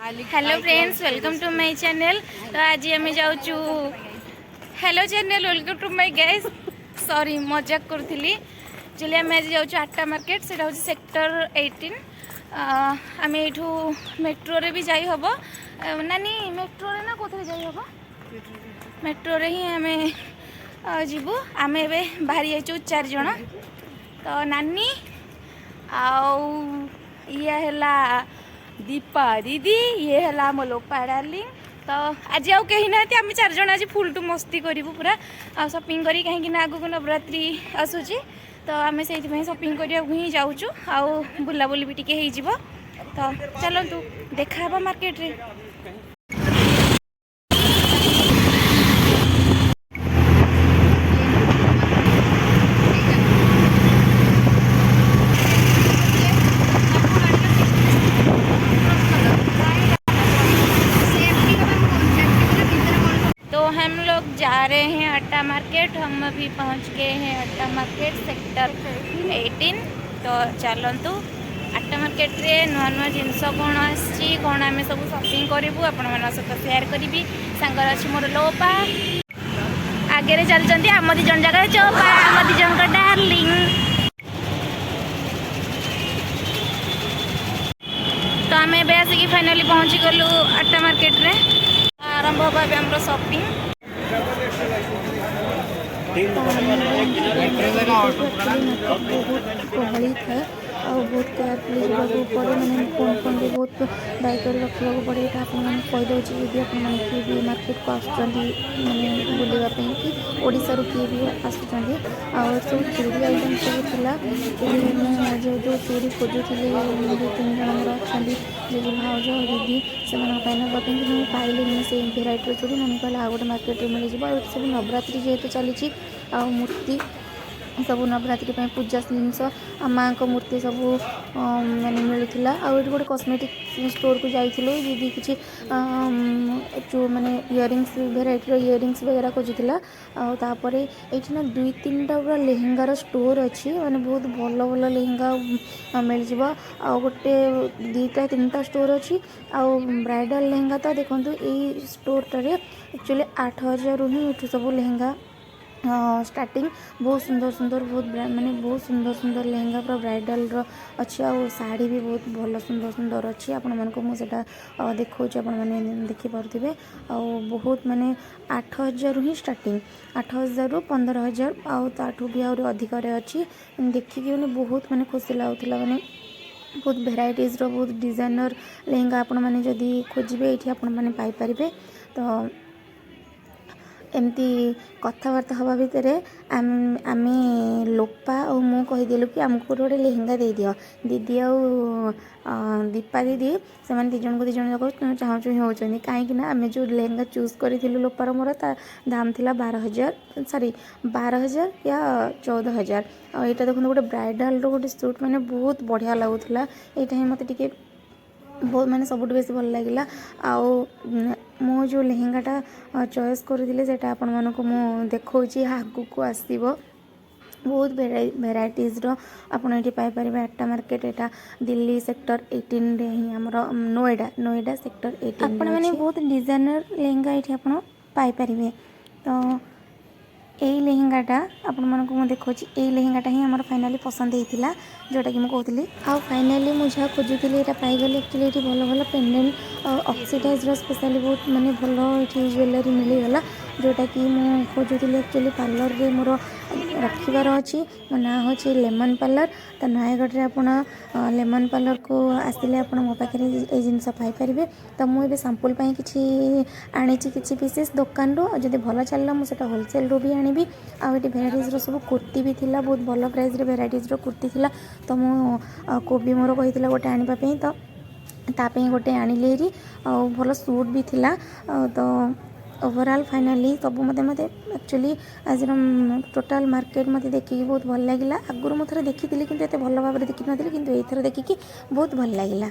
Hello friends, welcome to my channel. तो आज आम जाऊँ। Hello channel, welcome to my gas. Sorry, मजाक करी। चलिए आम आज जाऊँ आट्टा मार्केट। से हूँ सेक्टर 18। आम यू मेट्रो रे भी जाई हम नानी। मेट्रो रे ना कौन जाई हम? मेट्रो रे ही आम जीवु। आम ए बाहरी जाइए 4 जन। तो नानी ये है दीपा दीदी, ये है मो लोपा डार्लिंग। तो आज आउ कहीं ना आम 4 जन आज फुल टू मस्ती करूँ पूरा शॉपिंग करी कहीं आगू को नवरात्रि आसूची। तो आम से शॉपिंग करने ही जाऊँ आउ बुलाबुली भी टिके हो। तो चलतु देखा मार्केट रे। तो हम लोग जा रहे हैं आट्टा मार्केट। हम अभी पहुंच गए हैं आट्टा मार्केट सेक्टर 18। तो चलतु आट्टा मार्केट रे नुआ नुआ जिनस कौन आसी कौन आम सब शॉपिंग करूँ आपण मान सहित शेयर करी। सांगर अच्छी मोर लोपा आगे चलते आम दी जन जगह चोपा आम दी जन का डार्लिंग। तो आम ए आसिक फाइनाली पहुँची गलु आट्टा मार्केट रे। आरंभ होगा आम शॉपिंग। बहुत गहली थाए और बहुत केयरफुली जावाक पड़े। मैंने फोन फोन भी बहुत दायित्व कर रखा पड़े। यहाँ आपदे जदि आप किए भी मार्केट को आसुँच मैंने बुलवाई कि ओडार किए भी आसुँच सब चूड़ी आइटम सब थी। जो चूड़ी खोजुली 2-3 जन मोर अच्छा जो भाज दीदी से नापी पाइलिनी से भेरइटर चूड़ी। मम्मी कहला आ गए मार्केट में मिल जाए। सब नवरात्रि जेहेतु चली मूर्ति सब नवरात्रि पूजा जिनस माँ को मूर्ति सब मैंने मिलूला। आठ गोटे कस्मेटिक स्टोर को जाइलु। दीदी किसी माने इयरिंग्स भेराइटर इयरिंग्स वगैरह खोजुला। आपर ये ना 2-3टा पूरा लेहेंगार स्टोर अच्छी माने बहुत भल भल लेहेंगा मिल जाव। गोटे 2-3टा स्टोर अच्छी। ब्राइडल लेहेंगा तो देखो ये स्टोरटारे एक्चुअली 8,000 रु ही सब लेहेंगा स्टार्टिंग। बहुत सुंदर सुंदर बहुत माने बहुत सुंदर सुंदर लेहेंगा पूरा ब्राइडल अच्छी। आ शाढ़ी भी बहुत भल सुंदर सुंदर अच्छी। आपण मानक मुझे देखा आपण मैंने देखिपे। बहुत माने 8,000 रु ही स्टार्टिंग 8,000 रु 15,000 आठू भी आहरी अधिक अच्छी। देखिए मैंने बहुत माने खुशी लगुला। माने बहुत भेराइटीज बहुत डिजाइनर लेहेंगा आपण मैंने जदि खोजे ये आपण मैंने पाइपर। तो एमती कथबार्ता हवा भितर आम लोपा और मु कहीदेलु कि आमको गोटे लेहेंगा दे दियो। दीदी दीपा दीदी से 2 जन को 2 जन जाक चाहूँ होती कहीं आम जो लेहेंगा चूज करूँ लोपार मोर दाम थिला 12,000 या 14,000। और यहाँ देखो गोटे ब्राइडल गोटे सूट मैंने बहुत बढ़िया लगुला। यहाँ ही मत बहुत माने सबुठ बेसी भल लगिला। मो जो लेहेंगाटा चॉइस करथिले सेटा आपण मानको मो देखौची आगु को आसीबो। बहुत भेराइटीज आपड़ ये पाइपर आट्टा मार्केट। यहाँ दिल्ली सेक्टर 18 रे ही आमर नोएडा सेक्टर 18 आपण माने बहुत डिजाइनर लेहेंगा ये आप पाइपर। तो यही लेहेंगाटा आपण मानक मु देखौची। यही लेहेंगाटा ही आमर फाइनाली पसंद होता जोटा कि मुझे कहती। आ फाइनाली मुझे खोजुली यहाँ पाईगली। एक्चुअली ये भल भल पेंडेंट ऑक्सीडाइज स्पेशली बहुत माने भल ये ज्वेलरी मिलगला जोटा कि मुझे खोजुली। एक्चुअली पार्लर रे मोर रखिबार अच्छी। मो ना हूँ लेमन पार्लर। तो नयगढ़ आप लेमन पार्लर को आसिले आप मो पाखे ये जिनस पाइपर। तो मुझे सैंपल कि आनी कि पीसेस दुकान रू जब भल चलला मुझे होलसेल रू भी आनी। आठ भेराइटीज सब कुर्ती भी थिला बहुत भल प्राइस भेराइटीज कुर्ती थिला। तो मु कोबी मोर कही गोटे आने तो तापी गोटे आनिली भल सूट भी थिला। तो ओवरऑल फाइनाली सब मत एक्चुअली आज टोटाल मार्केट मत देखिए बहुत भल लगे। आगुरी मुझे देखी कि भल भाव देखी नी कि एथर देखिकी बहुत भल लगे।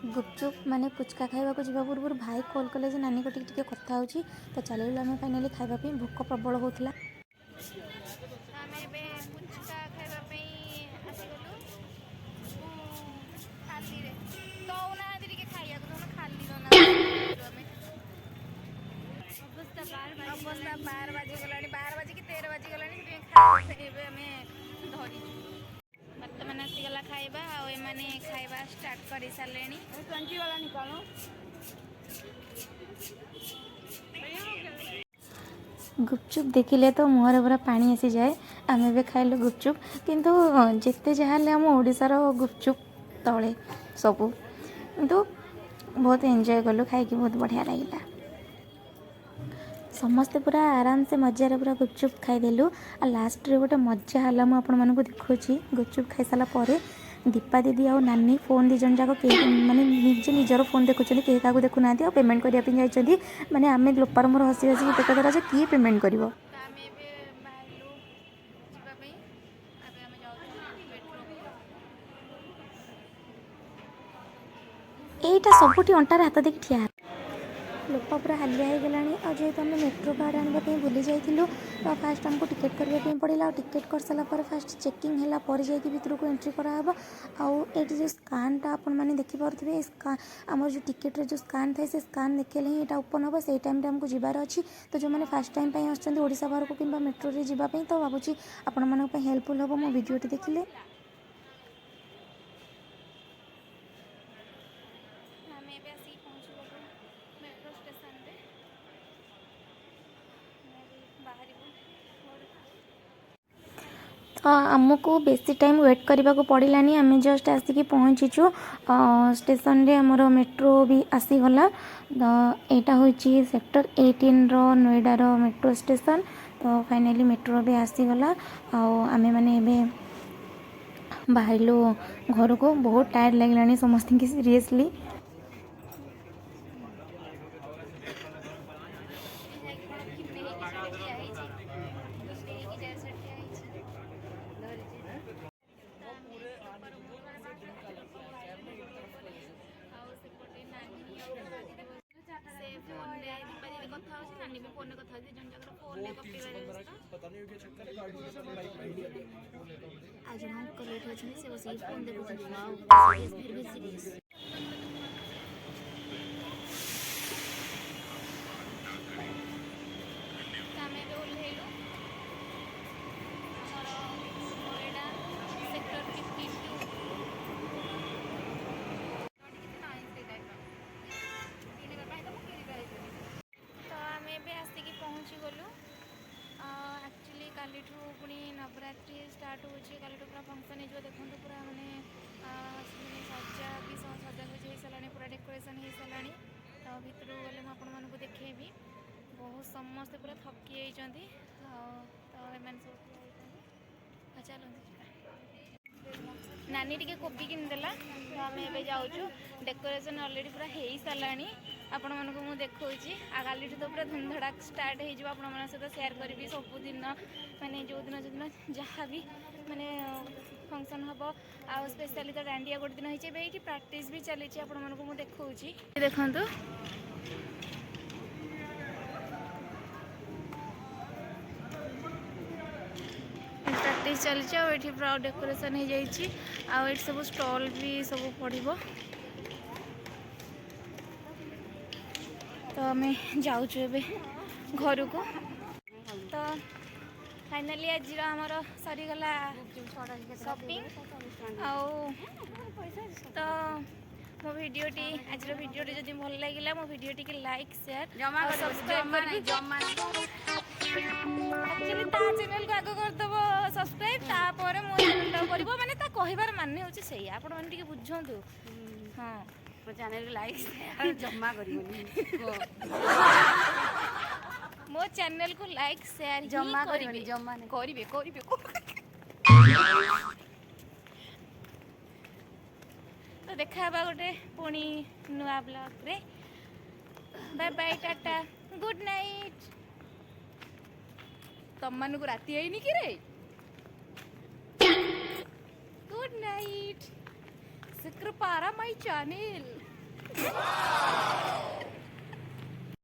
गुपचुप माने पुचका खाइबा को जीवा पूर्व भाई कॉल कले जे नानी को टिके कथा होची तो चलैला आम फाइनाली खाइबा पे भोक प्रबल होता। आम ए पुचका खावाई आसीगलु खाली दौना खाइया खाली अवस्था 12 बाजिगला 12 बाजिक 13 बाजिगला धरी बर्तमान आसीगला खाइबा आने खाइबा स्टार्ट कर सारे गुपचुप देखिले तो मुहर पूरा पानी आसी जाए। आम ए खाइलु गुपचुप किंतु जिते जहाँ आम ओडिशार गुपचुप तले सबू किंतु बहुत एंजॉय कलु खाई बहुत बढ़िया लगिला। समस्ते पूरा आराम से मजार पूरा गुपचुप खाईदेलु। आ लास्ट रे गोटे मजा है मुझे आपण मानक देखुची गुपचुप खाई सारा पर दीपा दीदी आ नानी फोन दी जन जाक माने निजे निजर फोन देखुं कहीं क्या देखुना आ पेमेंट करने जाइए माने आम लोपार मोर हसी हसी पेट दरा किए पेमेंट कर यहीटा सबुठी अंटार हाथ देखी ठिया लोपा पूरा हालिया हो गला। जेहेतु आम मेट्रो कार्ड आने भूली जाइलु फास्ट आमको टिकेट करने पड़ा टिकेट कर सारापर फास्ट चेकिंग है भितर को एंट्री कराब आउ जो स्कानटा आपने देखिपे आम जो टिकेट जो स्कान थाए से स्कान देखले ही यहाँ ओपन हम से टाइम आमको जबार अच्छी। तो जो मैंने फास्ट टाइम आशा बाहर को कि मेट्रो रे जावाई तो भावुँ आपण मानी हेल्पफुल हम मो भिडियोटी देखिले। तो आमको बेसी टाइम वेट करने को पड़ानी आम जस्ट आसिक पहुँचीचु स्टेशन रे आमर मेट्रो भी आसीगला। तो यहाँ हूँ सेक्टर 18 नोएडार मेट्रो स्टेशन। तो फाइनाली मेट्रो भी आसीगला आमे माने एबे बाहरलु घर को बहुत टायर्ड लगलानी समस्त की सीरियसली। आज हम कलेक्ट हो से बस ये फोन देखो सीरियस एक्चुअली काली पुणी नवरात्रि स्टार्ट होची काली पूरा फंक्शन हो देखो पूरा माने सजा भी सजासजी हो सारा पूरा डेकोरेशन हो सारा। तो भितर गले मुझे देखी बहुत समस्ते पूरा थकी जाती तो एम सब चलो नानी टी कोबी किनदेला तो आम ए जाऊँ डेकोरेशन अलरेडी पूरा हो सारा आपण मानक मुझे देखी आगाली तो पूरा धूमधड़ाक स्टार्ट हो सहित सेयार करी सबुदिन माने जो दिन जहाँ भी माने फंक्शन हम आ स्पेशली तो डांडिया गोटे दिन होती ये प्राक्ट भी चली आपण मानक मुझे देखी देखु प्राक्ट चलती पूरा डेकोरेशन हो जाए सब स्टॉल भी सब पड़ो। तो आम जाऊँ घर को तो फाइनाली आज आमर सरीगला शॉपिंग तो मो भिडियोटी आज भिडियोटी जब भल लगे मो भिडियोटी के लाइक शेयर सब्सक्राइब एक्चुअली ता चैनल को आगे करदेव सब्सक्राइब तापर मो चैनल कर माने ता कहबार माने होची सही आपण माने टिके बुझंतु। हां मो चैनल को लाइक शेयर जम्मा करिवनी मो चैनल को लाइक शेयर जम्मा करिवे जम्मा करिवे करिवे तो देखा गोटे पुणी नुआ ब्लॉग रे bye bye tata good night. तम मान को राति है कि रे good night subscribe my channel.